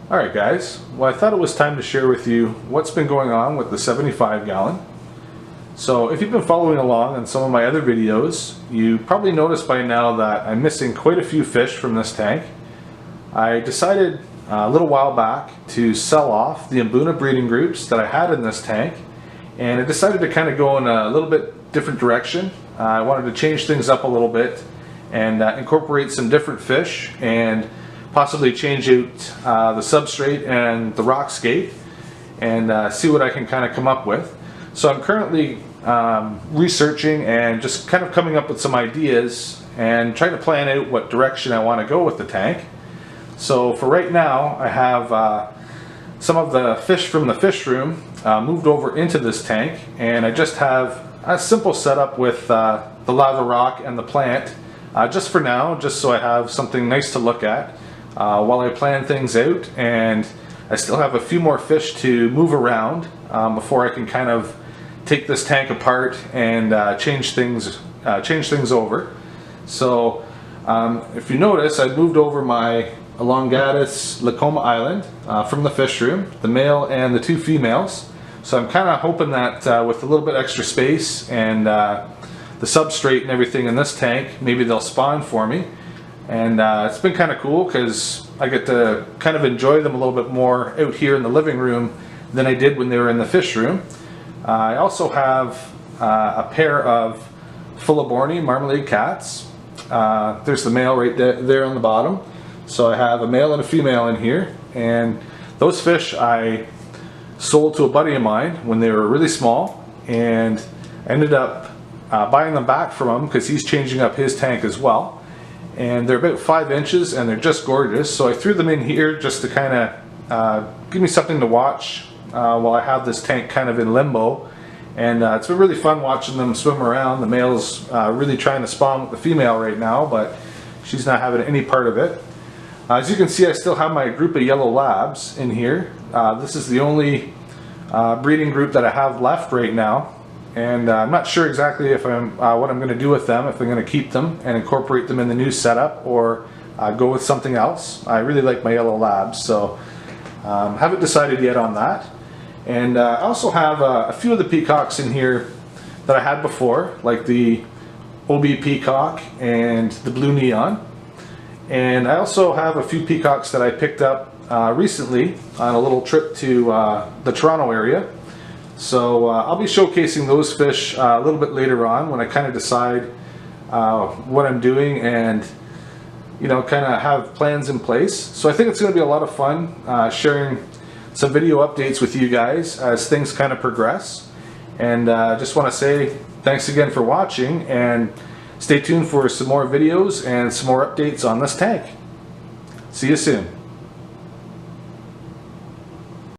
Alright guys, well I thought it was time to share with you what's been going on with the 75 gallon. So if you've been following along on some of my other videos, you probably noticed by now that I'm missing quite a few fish from this tank. I decided a little while back to sell off the Mbuna breeding groups that I had in this tank, and I decided to kind of go in a little bit different direction. I wanted to change things up a little bit and incorporate some different fish and possibly change out the substrate and the rockscape and see what I can kind of come up with. So I'm currently researching and just kind of coming up with some ideas and trying to plan out what direction I want to go with the tank. So for right now I have some of the fish from the fish room moved over into this tank, and I just have a simple setup with the lava rock and the plant just for now, just so I have something nice to look at while I plan things out. And I still have a few more fish to move around before I can kind of take this tank apart and change things over. So if you notice, I moved over my Elongatus Lacoma Island from the fish room, the male and the two females. So I'm kind of hoping that with a little bit extra space and the substrate and everything in this tank, maybe they'll spawn for me. And it's been kind of cool because I get to kind of enjoy them a little bit more out here in the living room than I did when they were in the fish room. I also have a pair of Fuliborni marmalade cats. There's the male right there on the bottom. So I have a male and a female in here, and those fish I sold to a buddy of mine when they were really small, and I ended up buying them back from him because he's changing up his tank as well. And they're about 5 inches and they're just gorgeous, so I threw them in here just to kind of give me something to watch while I have this tank kind of in limbo. And it's been really fun watching them swim around. The male's really trying to spawn with the female right now, but she's not having any part of it. As you can see, I still have my group of yellow labs in here. This is the only breeding group that I have left right now. And I'm not sure exactly if what I'm going to do with them, if I'm going to keep them and incorporate them in the new setup or go with something else. I really like my yellow labs, so haven't decided yet on that. And I also have a few of the peacocks in here that I had before, like the OB peacock and the blue neon. And I also have a few peacocks that I picked up recently on a little trip to the Toronto area. So I'll be showcasing those fish a little bit later on when I kind of decide what I'm doing and, you know, kind of have plans in place. So I think it's going to be a lot of fun sharing some video updates with you guys as things kind of progress. And just want to say thanks again for watching, and stay tuned for some more videos and some more updates on this tank. See you soon.